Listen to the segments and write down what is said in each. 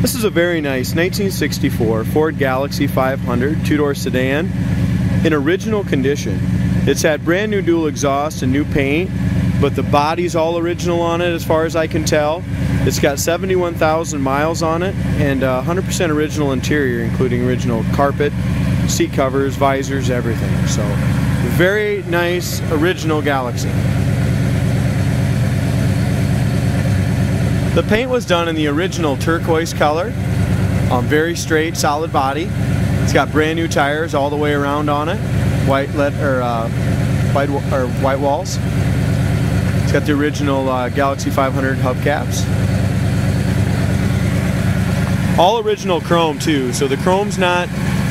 This is a very nice 1964 Ford Galaxie 500 two-door sedan in original condition. It's had brand new dual exhaust and new paint, but the body's all original on it as far as I can tell. It's got 71,000 miles on it and 100% original interior, including original carpet, seat covers, visors, everything. So, very nice original Galaxie. The paint was done in the original turquoise color, very straight, solid body. It's got brand new tires all the way around on it, white walls. It's got the original Galaxie 500 hubcaps. All original chrome too, so the chrome's not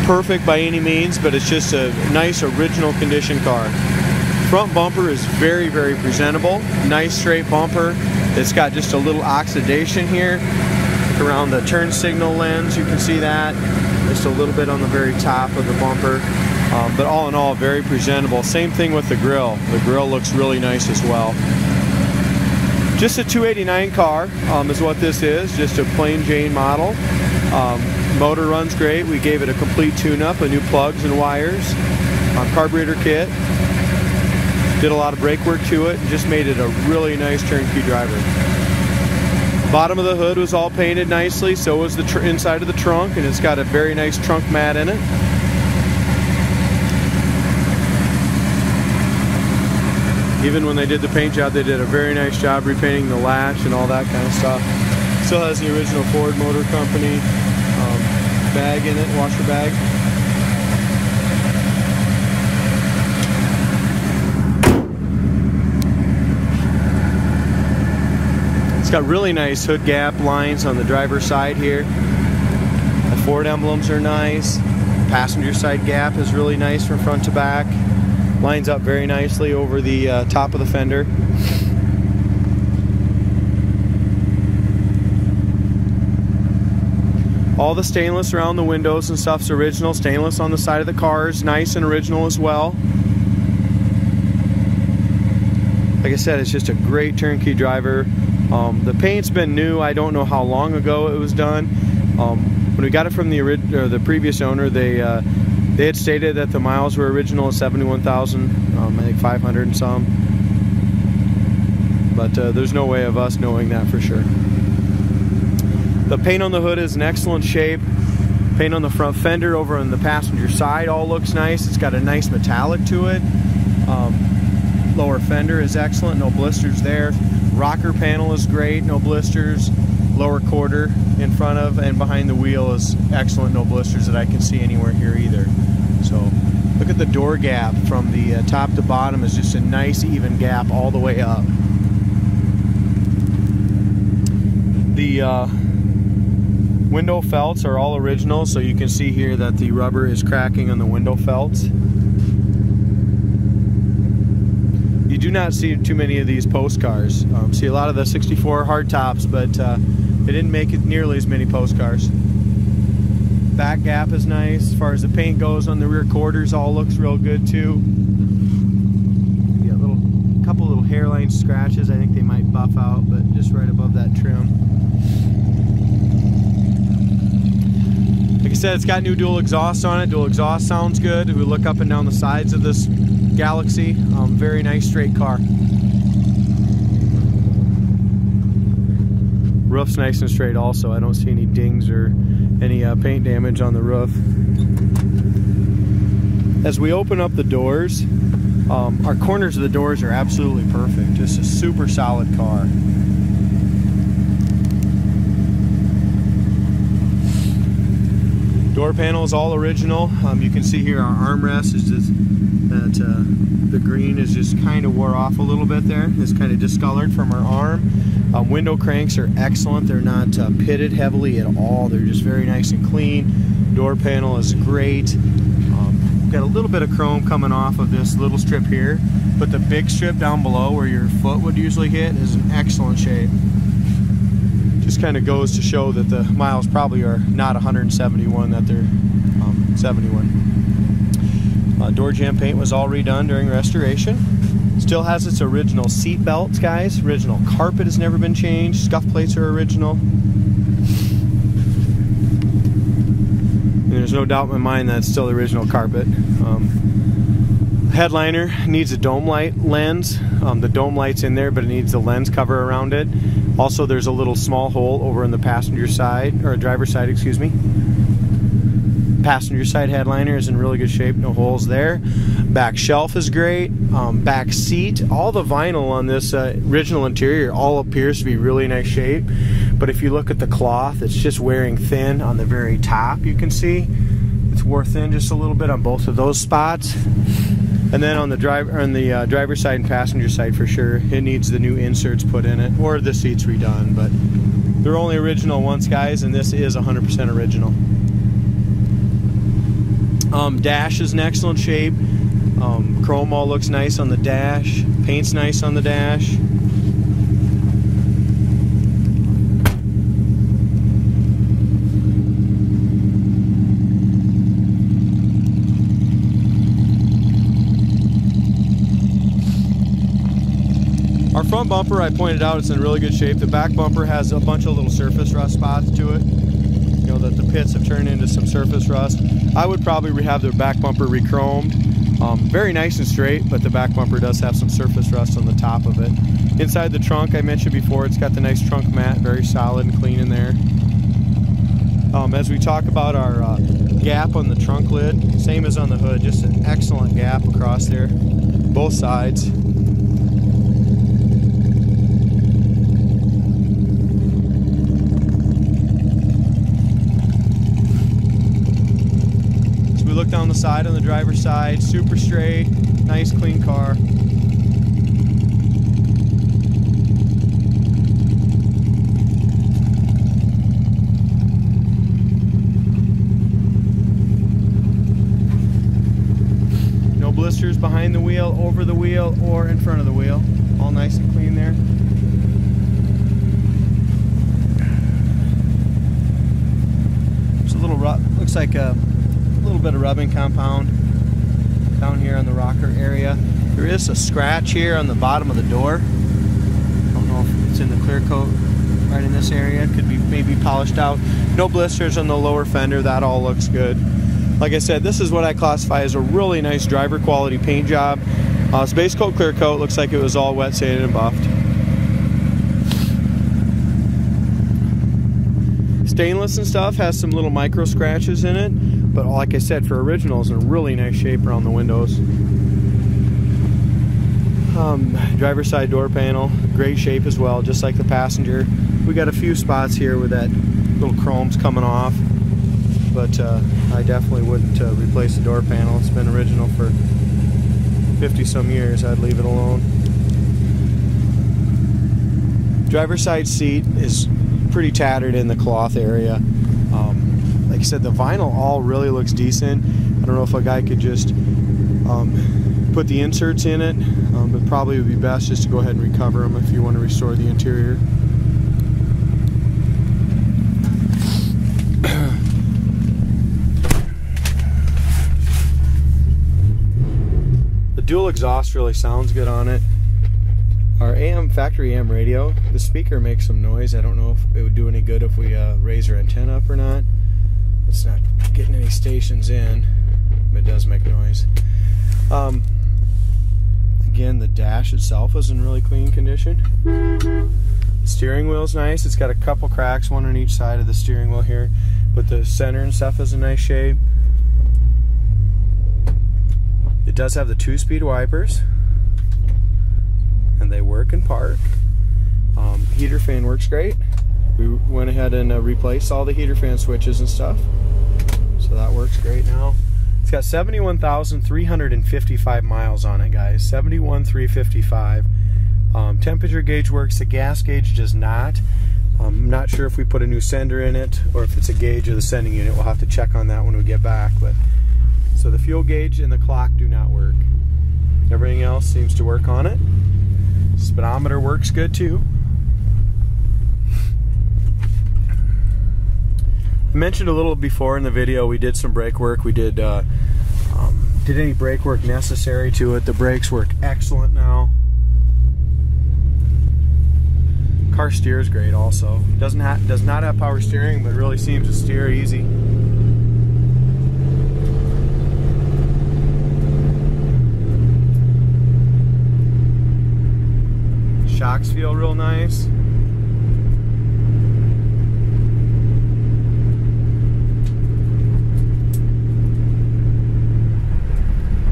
perfect by any means, but it's just a nice original condition car. Front bumper is very, very presentable. Nice straight bumper. It's got just a little oxidation here around the turn signal lens. You can see that. Just a little bit on the very top of the bumper. But all in all, very presentable. Same thing with the grille. The grille looks really nice as well. Just a 289 car is what this is. Just a plain Jane model. Motor runs great. We gave it a complete tune-up, new plugs and wires. Carburetor kit. Did a lot of brake work to it and just made it a really nice turnkey driver. Bottom of the hood was all painted nicely, so was the inside of the trunk, and it's got a very nice trunk mat in it. Even when they did the paint job, they did a very nice job repainting the latch and all that kind of stuff. Still has the original Ford Motor Company bag in it, washer bag. It's got really nice hood gap lines on the driver's side here. The Ford emblems are nice. Passenger side gap is really nice from front to back. Lines up very nicely over the top of the fender. All the stainless around the windows and stuff's original. Stainless on the side of the cars, nice and original as well. Like I said, it's just a great turnkey driver. The paint's been new. I don't know how long ago it was done. When we got it from the previous owner, they had stated that the miles were original at 71,000, I think 500 and some. But there's no way of us knowing that for sure. The paint on the hood is in excellent shape. Paint on the front fender over on the passenger side all looks nice. It's got a nice metallic to it. Lower fender is excellent, no blisters there. Rocker panel is great, no blisters. Lower quarter in front of and behind the wheel is excellent, no blisters that I can see anywhere here either. So look at the door gap from the top to bottom is just a nice even gap all the way up. The window felts are all original, so you can see here that the rubber is cracking on the window felts. You do not see too many of these post cars. See a lot of the 64 hardtops, but they didn't make it nearly as many post cars. Back gap is nice. As far as the paint goes on the rear quarters, all looks real good too. Yeah, couple little hairline scratches. I think they might buff out, but just right above that trim. Like I said, it's got new dual exhaust on it. Dual exhaust sounds good. We look up and down the sides of this Galaxie. Very nice straight car. Roof's nice and straight also. I don't see any dings or any paint damage on the roof. As we open up the doors, our corners of the doors are absolutely perfect. Just a super solid car. Door panel is all original. You can see here our armrest is just that the green is just kind of wore off a little bit there. It's kind of discolored from our arm. Window cranks are excellent. They're not pitted heavily at all. They're just very nice and clean. Door panel is great. Got a little bit of chrome coming off of this little strip here, but the big strip down below where your foot would usually hit is in excellent shape. Just kind of goes to show that the miles probably are not 171, that they're 71. Door jamb paint was all redone during restoration. Still has its original seat belts, guys. Original carpet has never been changed. Scuff plates are original. And there's no doubt in my mind that's still the original carpet. Headliner needs a dome light lens. The dome light's in there, but it needs the lens cover around it. Also, there's a little small hole over in the passenger side, or driver's side, excuse me. Passenger side headliner is in really good shape, no holes there. Back shelf is great. Back seat, all the vinyl on this original interior all appears to be really nice shape. But if you look at the cloth, it's just wearing thin on the very top. You can see it's wore thin just a little bit on both of those spots. And then on the driver's side and passenger side, for sure, it needs the new inserts put in it, or the seats redone. But they're only original once, guys, and this is 100% original. Dash is in excellent shape. Chrome all looks nice on the dash. Paint's nice on the dash. Our front bumper, I pointed out, it's in really good shape. The back bumper has a bunch of little surface rust spots to it. You know, that the pits have turned into some surface rust. I would probably have the back bumper re-chromed. Very nice and straight, but the back bumper does have some surface rust on the top of it. Inside the trunk, I mentioned before, it's got the nice trunk mat, very solid and clean in there. As we talk about our gap on the trunk lid, same as on the hood, just an excellent gap across there, both sides. Look down the side on the driver's side, super straight, nice clean car. No blisters behind the wheel, over the wheel, or in front of the wheel. All nice and clean there. There's a little looks like a little bit of rubbing compound down here on the rocker area. There is a scratch here on the bottom of the door. Don't know if it's in the clear coat right in this area. It could be maybe polished out. No blisters on the lower fender. That all looks good. Like I said, this is what I classify as a really nice driver quality paint job. It's base coat, clear coat. Looks like it was all wet sanded and buffed. Stainless and stuff has some little micro scratches in it, but like I said, for originals, in really nice shape around the windows. Driver's side door panel, great shape as well, just like the passenger. We got a few spots here where that little chrome's coming off, but I definitely wouldn't replace the door panel. It's been original for 50 some years. I'd leave it alone. Driver's side seat is pretty tattered in the cloth area. Like I said, the vinyl all really looks decent. I don't know if a guy could just put the inserts in it, but probably would be best just to go ahead and recover them if you want to restore the interior. The dual exhaust really sounds good on it. Our factory AM radio, the speaker makes some noise. I don't know if it would do any good if we raise our antenna up or not. It's not getting any stations in, but it does make noise. Again, the dash itself is in really clean condition. The steering wheel's nice. It's got a couple cracks, one on each side of the steering wheel here, but the center and stuff is in nice shape. It does have the 2-speed wipers, and they work and park. Heater fan works great. We went ahead and replaced all the heater fan switches and stuff, so that works great now. It's got 71,355 miles on it, guys. 71,355. Temperature gauge works. The gas gauge does not. I'm not sure if we put a new sender in it or if it's a gauge of the sending unit. We'll have to check on that when we get back. But so the fuel gauge and the clock do not work. Everything else seems to work on it. Speedometer works good too. I mentioned a little before in the video we did some brake work. We did any brake work necessary to it. The brakes work excellent now. Car steers great also. Does not have power steering, but really seems to steer easy. Shocks feel real nice.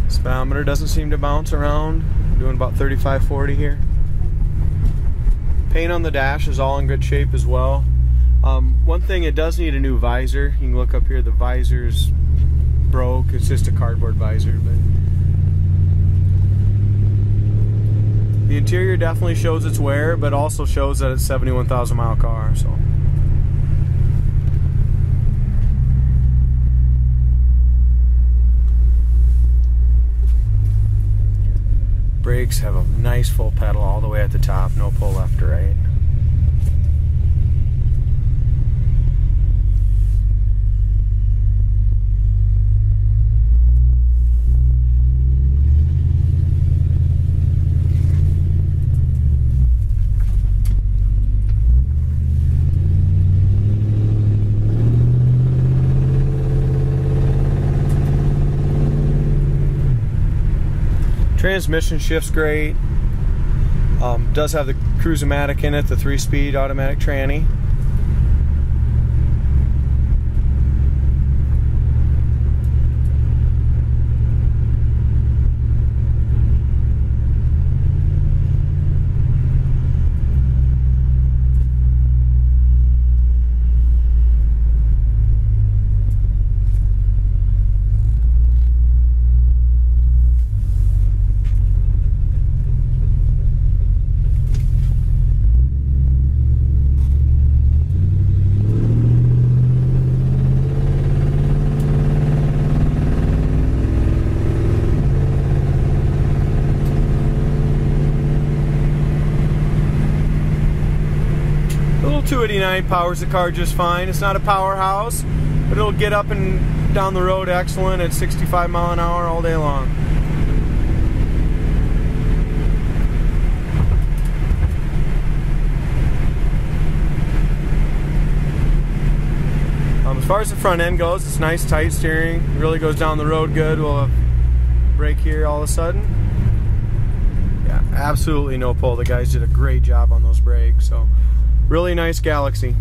Speedometer doesn't seem to bounce around. Doing about 35-40 here. Paint on the dash is all in good shape as well. One thing, it does need a new visor. You can look up here, the visor's broke. It's just a cardboard visor, but the interior definitely shows its wear, but also shows that it's a 71,000 mile car. So brakes have a nice full pedal all the way at the top, no pull left or right. Transmission shifts great. Does have the Cruise-O-Matic in it, the 3-speed automatic tranny. Little 289 powers the car just fine. It's not a powerhouse, but it'll get up and down the road excellent at 65 mile an hour all day long. As far as the front end goes, it's nice tight steering. Really goes down the road good. We'll brake here all of a sudden. Yeah, absolutely no pull. The guys did a great job on those brakes. So really nice Galaxie.